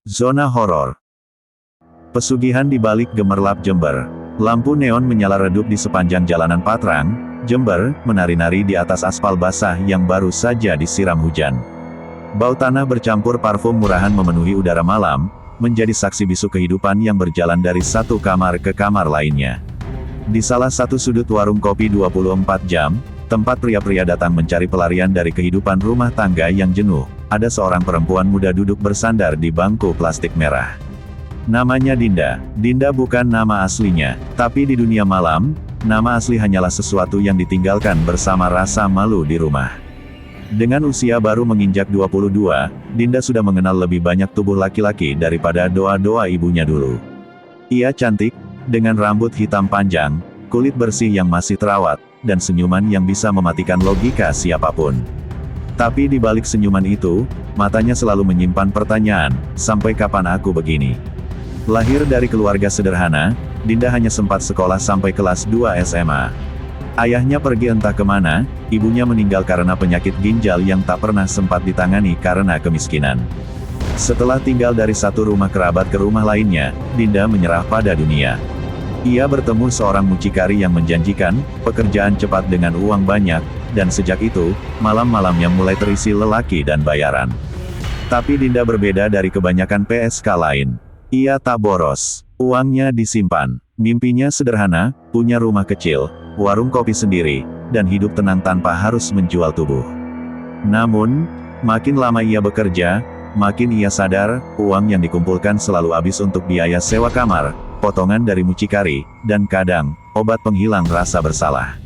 Zona horor. Pesugihan di balik gemerlap Jember. Lampu neon menyala redup di sepanjang jalanan Patrang, Jember, menari-nari di atas aspal basah yang baru saja disiram hujan. Bau tanah bercampur parfum murahan memenuhi udara malam, menjadi saksi bisu kehidupan yang berjalan dari satu kamar ke kamar lainnya. Di salah satu sudut warung kopi 24 jam, tempat pria-pria datang mencari pelarian dari kehidupan rumah tangga yang jenuh, ada seorang perempuan muda duduk bersandar di bangku plastik merah. Namanya Dinda. Dinda bukan nama aslinya, tapi di dunia malam, nama asli hanyalah sesuatu yang ditinggalkan bersama rasa malu di rumah. Dengan usia baru menginjak 22, Dinda sudah mengenal lebih banyak tubuh laki-laki daripada doa-doa ibunya dulu. Ia cantik, dengan rambut hitam panjang, kulit bersih yang masih terawat, dan senyuman yang bisa mematikan logika siapapun. Tapi di balik senyuman itu, matanya selalu menyimpan pertanyaan, sampai kapan aku begini? Lahir dari keluarga sederhana, Dinda hanya sempat sekolah sampai kelas 2 SMA. Ayahnya pergi entah kemana, ibunya meninggal karena penyakit ginjal yang tak pernah sempat ditangani karena kemiskinan. Setelah tinggal dari satu rumah kerabat ke rumah lainnya, Dinda menyerah pada dunia. Ia bertemu seorang mucikari yang menjanjikan, pekerjaan cepat dengan uang banyak, dan sejak itu, malam-malamnya mulai terisi lelaki dan bayaran. Tapi Dinda berbeda dari kebanyakan PSK lain. Ia tak boros, uangnya disimpan. Mimpinya sederhana, punya rumah kecil, warung kopi sendiri, dan hidup tenang tanpa harus menjual tubuh. Namun, makin lama ia bekerja, makin ia sadar, uang yang dikumpulkan selalu habis untuk biaya sewa kamar, potongan dari mucikari, dan kadang, obat penghilang rasa bersalah.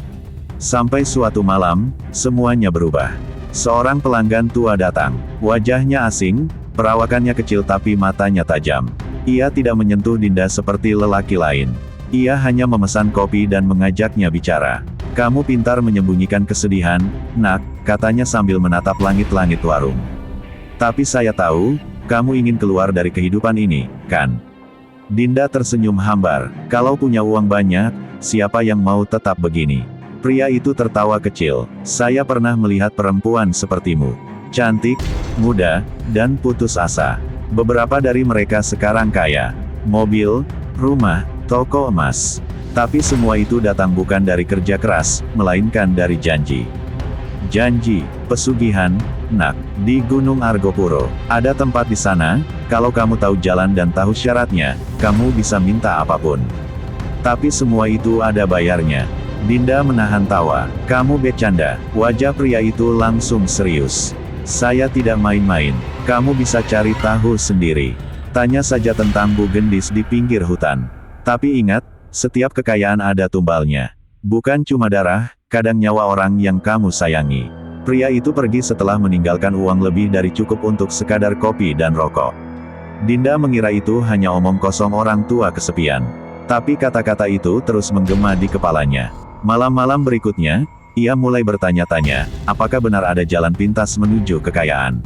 Sampai suatu malam, semuanya berubah. Seorang pelanggan tua datang. Wajahnya asing, perawakannya kecil tapi matanya tajam. Ia tidak menyentuh Dinda seperti lelaki lain. Ia hanya memesan kopi dan mengajaknya bicara. "Kamu pintar menyembunyikan kesedihan, nak," katanya sambil menatap langit-langit warung. "Tapi saya tahu, kamu ingin keluar dari kehidupan ini, kan?" Dinda tersenyum hambar. "Kalau punya uang banyak, siapa yang mau tetap begini?" Pria itu tertawa kecil. "Saya pernah melihat perempuan sepertimu. Cantik, muda, dan putus asa. Beberapa dari mereka sekarang kaya. Mobil, rumah, toko emas. Tapi semua itu datang bukan dari kerja keras, melainkan dari janji. Janji, pesugihan, nak, di Gunung Argopuro. Ada tempat di sana, kalau kamu tahu jalan dan tahu syaratnya, kamu bisa minta apapun. Tapi semua itu ada bayarnya." Dinda menahan tawa. "Kamu bercanda." Wajah pria itu langsung serius. "Saya tidak main-main. Kamu bisa cari tahu sendiri. Tanya saja tentang Bu Gendis di pinggir hutan. Tapi ingat, setiap kekayaan ada tumbalnya. Bukan cuma darah, kadang nyawa orang yang kamu sayangi." Pria itu pergi setelah meninggalkan uang lebih dari cukup untuk sekadar kopi dan rokok. Dinda mengira itu hanya omong kosong orang tua kesepian. Tapi kata-kata itu terus menggema di kepalanya. Malam-malam berikutnya, ia mulai bertanya-tanya, apakah benar ada jalan pintas menuju kekayaan?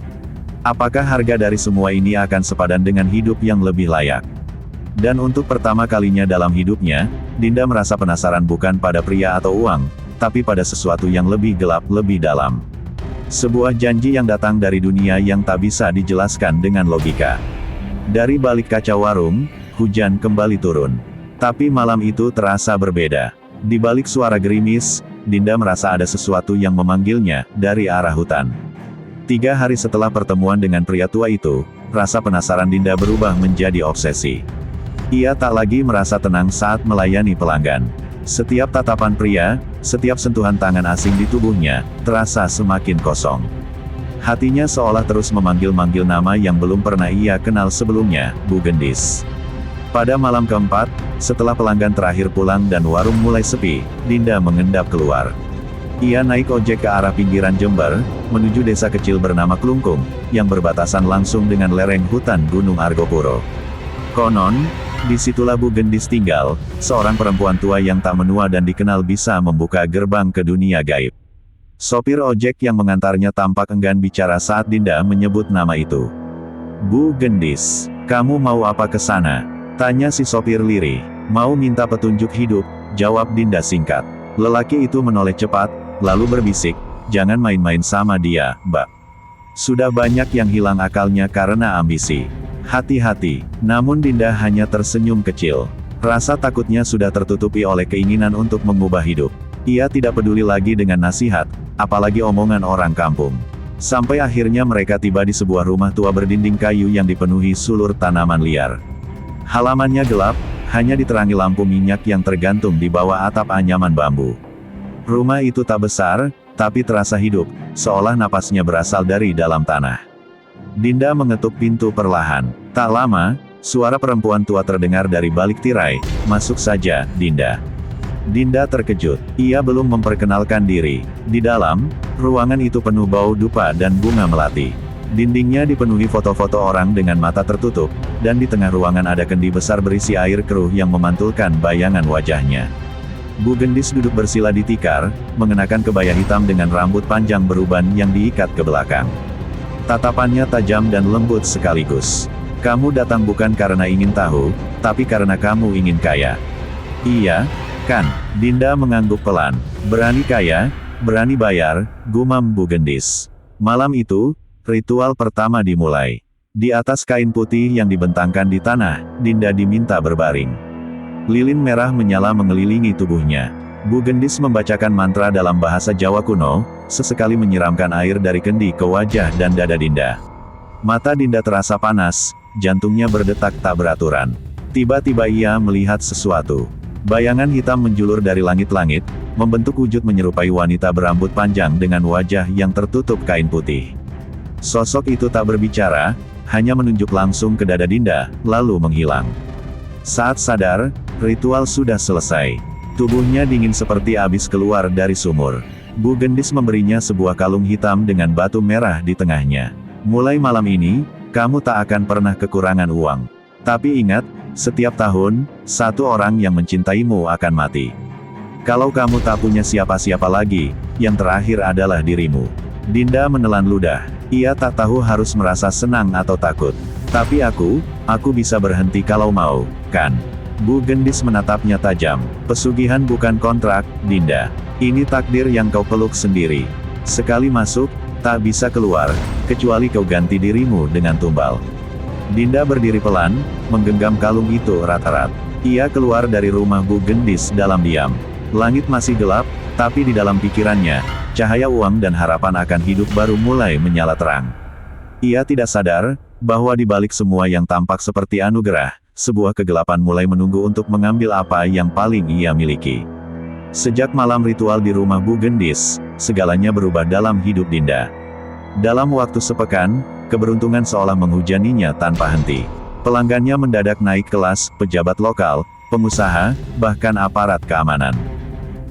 Apakah harga dari semua ini akan sepadan dengan hidup yang lebih layak? Dan untuk pertama kalinya dalam hidupnya, Dinda merasa penasaran bukan pada pria atau uang, tapi pada sesuatu yang lebih gelap, lebih dalam. Sebuah janji yang datang dari dunia yang tak bisa dijelaskan dengan logika. Dari balik kaca warung, hujan kembali turun. Tapi malam itu terasa berbeda. Di balik suara gerimis, Dinda merasa ada sesuatu yang memanggilnya, dari arah hutan. 3 hari setelah pertemuan dengan pria tua itu, rasa penasaran Dinda berubah menjadi obsesi. Ia tak lagi merasa tenang saat melayani pelanggan. Setiap tatapan pria, setiap sentuhan tangan asing di tubuhnya, terasa semakin kosong. Hatinya seolah terus memanggil-manggil nama yang belum pernah ia kenal sebelumnya, Bu Gendis. Pada malam keempat, setelah pelanggan terakhir pulang dan warung mulai sepi, Dinda mengendap keluar. Ia naik ojek ke arah pinggiran Jember, menuju desa kecil bernama Klungkung, yang berbatasan langsung dengan lereng hutan Gunung Argopuro. Konon, disitulah Bu Gendis tinggal, seorang perempuan tua yang tak menua dan dikenal bisa membuka gerbang ke dunia gaib. Sopir ojek yang mengantarnya tampak enggan bicara saat Dinda menyebut nama itu. "Bu Gendis, kamu mau apa ke sana?" tanya si sopir lirih. "Mau minta petunjuk hidup," jawab Dinda singkat. Lelaki itu menoleh cepat, lalu berbisik, "Jangan main-main sama dia, Mbak. Sudah banyak yang hilang akalnya karena ambisi. Hati-hati. Namun Dinda hanya tersenyum kecil. Rasa takutnya sudah tertutupi oleh keinginan untuk mengubah hidup. Ia tidak peduli lagi dengan nasihat, apalagi omongan orang kampung. Sampai akhirnya mereka tiba di sebuah rumah tua berdinding kayu yang dipenuhi sulur tanaman liar. Halamannya gelap, hanya diterangi lampu minyak yang tergantung di bawah atap anyaman bambu. Rumah itu tak besar, tapi terasa hidup, seolah napasnya berasal dari dalam tanah. Dinda mengetuk pintu perlahan. Tak lama, suara perempuan tua terdengar dari balik tirai, "Masuk saja, Dinda." Dinda terkejut. Ia belum memperkenalkan diri. Di dalam, ruangan itu penuh bau dupa dan bunga melati. Dindingnya dipenuhi foto-foto orang dengan mata tertutup, dan di tengah ruangan ada kendi besar berisi air keruh yang memantulkan bayangan wajahnya. Bu Gendis duduk bersila di tikar, mengenakan kebaya hitam dengan rambut panjang beruban yang diikat ke belakang. Tatapannya tajam dan lembut sekaligus. "Kamu datang bukan karena ingin tahu, tapi karena kamu ingin kaya." "Iya, kan?" Dinda mengangguk pelan. "Berani kaya, berani bayar," gumam Bu Gendis. Malam itu, ritual pertama dimulai. Di atas kain putih yang dibentangkan di tanah, Dinda diminta berbaring. Lilin merah menyala mengelilingi tubuhnya. Bu Gendis membacakan mantra dalam bahasa Jawa kuno, sesekali menyiramkan air dari kendi ke wajah dan dada Dinda. Mata Dinda terasa panas, jantungnya berdetak tak beraturan. Tiba-tiba ia melihat sesuatu. Bayangan hitam menjulur dari langit-langit, membentuk wujud menyerupai wanita berambut panjang dengan wajah yang tertutup kain putih. Sosok itu tak berbicara, hanya menunjuk langsung ke dada Dinda, lalu menghilang. Saat sadar, ritual sudah selesai. Tubuhnya dingin seperti habis keluar dari sumur. Bu Gendis memberinya sebuah kalung hitam dengan batu merah di tengahnya. "Mulai malam ini, kamu tak akan pernah kekurangan uang. Tapi ingat, setiap tahun, satu orang yang mencintaimu akan mati. Kalau kamu tak punya siapa-siapa lagi, yang terakhir adalah dirimu." Dinda menelan ludah. Ia tak tahu harus merasa senang atau takut. "Tapi aku bisa berhenti kalau mau, kan?" Bu Gendis menatapnya tajam. "Pesugihan bukan kontrak, Dinda. Ini takdir yang kau peluk sendiri. Sekali masuk, tak bisa keluar, kecuali kau ganti dirimu dengan tumbal." Dinda berdiri pelan, menggenggam kalung itu erat-erat. Ia keluar dari rumah Bu Gendis dalam diam. Langit masih gelap, tapi di dalam pikirannya, cahaya uang dan harapan akan hidup baru mulai menyala terang. Ia tidak sadar, bahwa di balik semua yang tampak seperti anugerah, sebuah kegelapan mulai menunggu untuk mengambil apa yang paling ia miliki. Sejak malam ritual di rumah Bu Gendis, segalanya berubah dalam hidup Dinda. Dalam waktu sepekan, keberuntungan seolah menghujaninya tanpa henti. Pelanggannya mendadak naik kelas, pejabat lokal, pengusaha, bahkan aparat keamanan.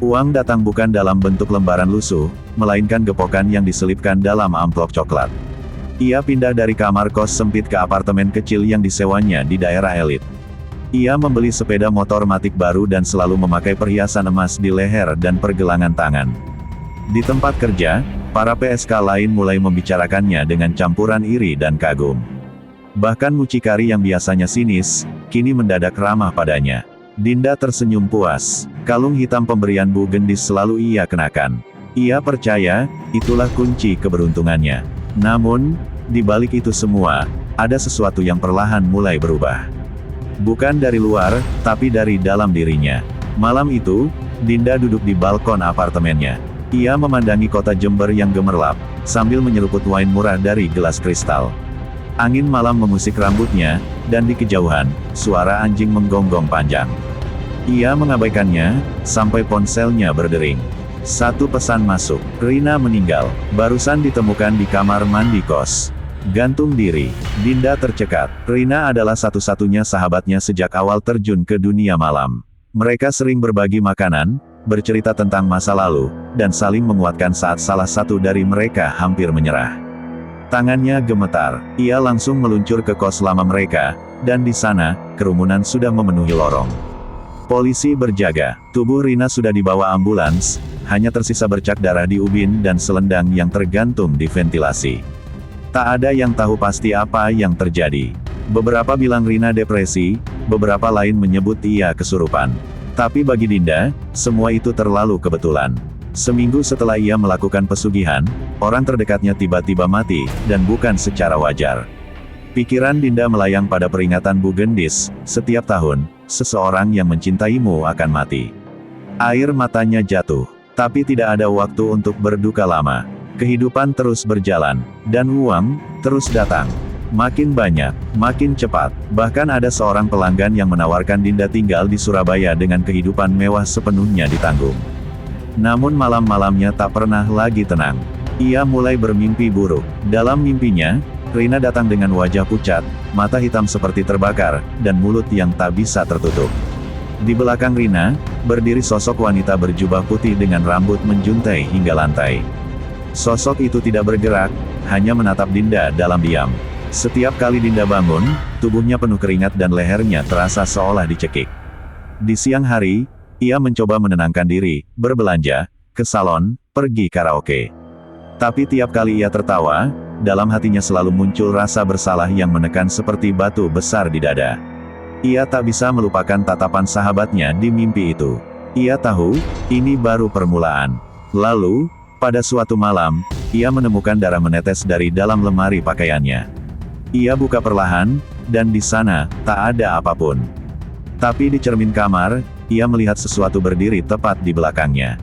Uang datang bukan dalam bentuk lembaran lusuh, melainkan gepokan yang diselipkan dalam amplop coklat. Ia pindah dari kamar kos sempit ke apartemen kecil yang disewanya di daerah elit. Ia membeli sepeda motor matic baru dan selalu memakai perhiasan emas di leher dan pergelangan tangan. Di tempat kerja, para PSK lain mulai membicarakannya dengan campuran iri dan kagum. Bahkan mucikari yang biasanya sinis, kini mendadak ramah padanya. Dinda tersenyum puas. Kalung hitam pemberian Bu Gendis selalu ia kenakan. Ia percaya, itulah kunci keberuntungannya. Namun, di balik itu semua, ada sesuatu yang perlahan mulai berubah. Bukan dari luar, tapi dari dalam dirinya. Malam itu, Dinda duduk di balkon apartemennya. Ia memandangi kota Jember yang gemerlap, sambil menyeruput wine murah dari gelas kristal. Angin malam mengusik rambutnya, dan di kejauhan, suara anjing menggonggong panjang. Ia mengabaikannya, sampai ponselnya berdering. Satu pesan masuk, "Rina meninggal, barusan ditemukan di kamar mandi kos." Gantung diri. Dinda tercekat. Rina adalah satu-satunya sahabatnya sejak awal terjun ke dunia malam. Mereka sering berbagi makanan, bercerita tentang masa lalu, dan saling menguatkan saat salah satu dari mereka hampir menyerah. Tangannya gemetar. Ia langsung meluncur ke kos lama mereka, dan di sana, kerumunan sudah memenuhi lorong. Polisi berjaga. Tubuh Rina sudah dibawa ambulans, hanya tersisa bercak darah di ubin dan selendang yang tergantung di ventilasi. Tak ada yang tahu pasti apa yang terjadi. Beberapa bilang Rina depresi, beberapa lain menyebut ia kesurupan. Tapi bagi Dinda, semua itu terlalu kebetulan. Seminggu setelah ia melakukan pesugihan, orang terdekatnya tiba-tiba mati, dan bukan secara wajar. Pikiran Dinda melayang pada peringatan Bu Gendis, setiap tahun, seseorang yang mencintaimu akan mati. Air matanya jatuh. Tapi tidak ada waktu untuk berduka lama. Kehidupan terus berjalan, dan uang terus datang. Makin banyak, makin cepat. Bahkan ada seorang pelanggan yang menawarkan Dinda tinggal di Surabaya dengan kehidupan mewah sepenuhnya ditanggung. Namun malam-malamnya tak pernah lagi tenang. Ia mulai bermimpi buruk. Dalam mimpinya, Rina datang dengan wajah pucat, mata hitam seperti terbakar, dan mulut yang tak bisa tertutup. Di belakang Rina, berdiri sosok wanita berjubah putih dengan rambut menjuntai hingga lantai. Sosok itu tidak bergerak, hanya menatap Dinda dalam diam. Setiap kali Dinda bangun, tubuhnya penuh keringat dan lehernya terasa seolah dicekik. Di siang hari, ia mencoba menenangkan diri, berbelanja, ke salon, pergi karaoke. Tapi tiap kali ia tertawa, dalam hatinya selalu muncul rasa bersalah yang menekan seperti batu besar di dada. Ia tak bisa melupakan tatapan sahabatnya di mimpi itu. Ia tahu, ini baru permulaan. Lalu, pada suatu malam, ia menemukan darah menetes dari dalam lemari pakaiannya. Ia buka perlahan, dan di sana, tak ada apapun. Tapi di cermin kamar, ia melihat sesuatu berdiri tepat di belakangnya.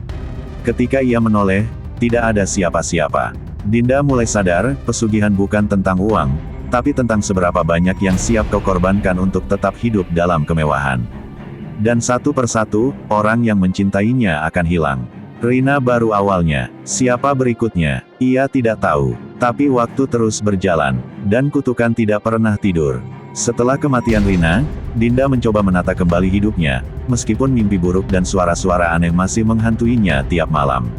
Ketika ia menoleh, tidak ada siapa-siapa. Dinda mulai sadar, pesugihan bukan tentang uang, tapi tentang seberapa banyak yang siap kau korbankan untuk tetap hidup dalam kemewahan. Dan satu persatu, orang yang mencintainya akan hilang. Rina baru awalnya, siapa berikutnya, ia tidak tahu. Tapi waktu terus berjalan, dan kutukan tidak pernah tidur. Setelah kematian Rina, Dinda mencoba menata kembali hidupnya, meskipun mimpi buruk dan suara-suara aneh masih menghantuinya tiap malam.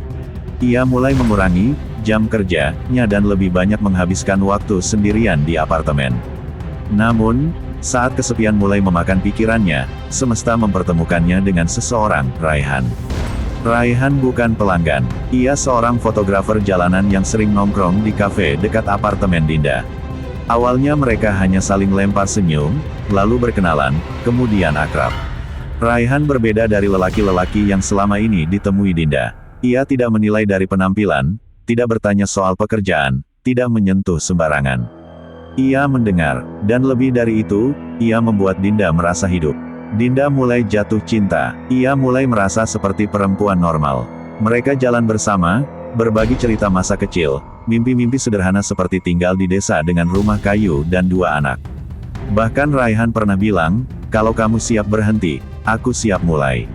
Ia mulai mengurangi jam kerjanya dan lebih banyak menghabiskan waktu sendirian di apartemen. Namun, saat kesepian mulai memakan pikirannya, semesta mempertemukannya dengan seseorang, Raihan. Raihan bukan pelanggan, ia seorang fotografer jalanan yang sering nongkrong di kafe dekat apartemen Dinda. Awalnya mereka hanya saling lempar senyum, lalu berkenalan, kemudian akrab. Raihan berbeda dari lelaki-lelaki yang selama ini ditemui Dinda. Ia tidak menilai dari penampilan, tidak bertanya soal pekerjaan, tidak menyentuh sembarangan. Ia mendengar, dan lebih dari itu, ia membuat Dinda merasa hidup. Dinda mulai jatuh cinta, ia mulai merasa seperti perempuan normal. Mereka jalan bersama, berbagi cerita masa kecil, mimpi-mimpi sederhana seperti tinggal di desa dengan rumah kayu dan 2 anak. Bahkan Raihan pernah bilang, kalau kamu siap berhenti, aku siap mulai.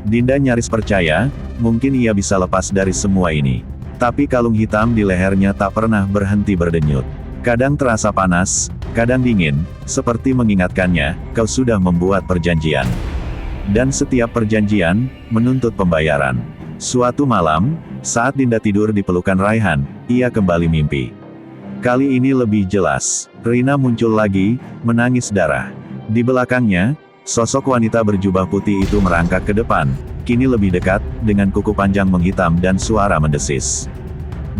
Dinda nyaris percaya, mungkin ia bisa lepas dari semua ini. Tapi kalung hitam di lehernya tak pernah berhenti berdenyut. Kadang terasa panas, kadang dingin, seperti mengingatkannya, kau sudah membuat perjanjian. Dan setiap perjanjian, menuntut pembayaran. Suatu malam, saat Dinda tidur di pelukan Raihan, ia kembali mimpi. Kali ini lebih jelas, Rina muncul lagi, menangis darah. Di belakangnya, sosok wanita berjubah putih itu merangkak ke depan, kini lebih dekat, dengan kuku panjang menghitam dan suara mendesis.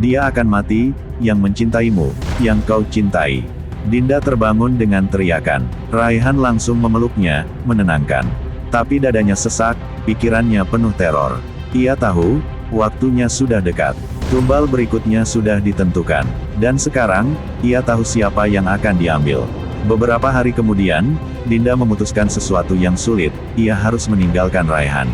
Dia akan mati, yang mencintaimu, yang kau cintai. Dinda terbangun dengan teriakan. Raihan langsung memeluknya, menenangkan. Tapi dadanya sesak, pikirannya penuh teror. Ia tahu, waktunya sudah dekat. Tumbal berikutnya sudah ditentukan. Dan sekarang, ia tahu siapa yang akan diambil. Beberapa hari kemudian, Dinda memutuskan sesuatu yang sulit, ia harus meninggalkan Raihan.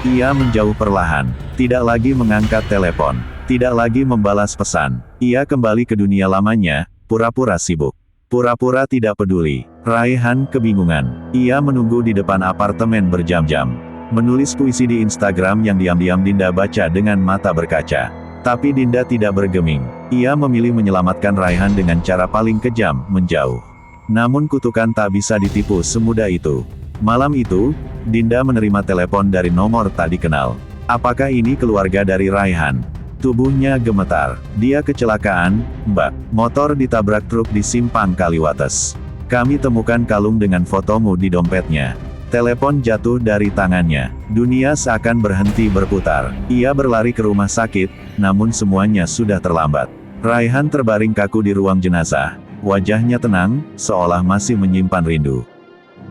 Ia menjauh perlahan, tidak lagi mengangkat telepon. Tidak lagi membalas pesan. Ia kembali ke dunia lamanya, pura-pura sibuk. Pura-pura tidak peduli. Raihan kebingungan. Ia menunggu di depan apartemen berjam-jam. Menulis puisi di Instagram yang diam-diam Dinda baca dengan mata berkaca. Tapi Dinda tidak bergeming. Ia memilih menyelamatkan Raihan dengan cara paling kejam, menjauh. Namun kutukan tak bisa ditipu semudah itu. Malam itu, Dinda menerima telepon dari nomor tak dikenal. Apakah ini keluarga dari Raihan? Tubuhnya gemetar. Dia kecelakaan, Mbak. Motor ditabrak truk di Simpang Kaliwates. Kami temukan kalung dengan fotomu di dompetnya. Telepon jatuh dari tangannya. Dunia seakan berhenti berputar. Ia berlari ke rumah sakit, namun semuanya sudah terlambat. Raihan terbaring kaku di ruang jenazah. Wajahnya tenang, seolah masih menyimpan rindu.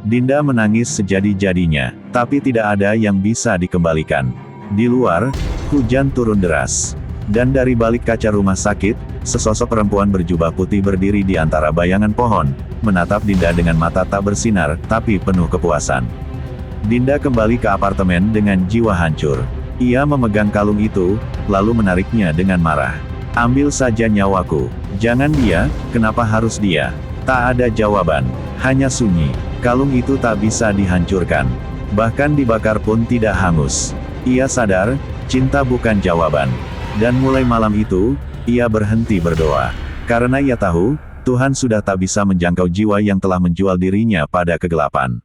Dinda menangis sejadi-jadinya, tapi tidak ada yang bisa dikembalikan. Di luar, hujan turun deras. Dan dari balik kaca rumah sakit, sesosok perempuan berjubah putih berdiri di antara bayangan pohon, menatap Dinda dengan mata tak bersinar, tapi penuh kepuasan. Dinda kembali ke apartemen dengan jiwa hancur. Ia memegang kalung itu, lalu menariknya dengan marah. Ambil saja nyawaku. Jangan dia, kenapa harus dia? Tak ada jawaban. Hanya sunyi. Kalung itu tak bisa dihancurkan. Bahkan dibakar pun tidak hangus. Ia sadar, cinta bukan jawaban. Dan mulai malam itu, ia berhenti berdoa. Karena ia tahu, Tuhan sudah tak bisa menjangkau jiwa yang telah menjual dirinya pada kegelapan.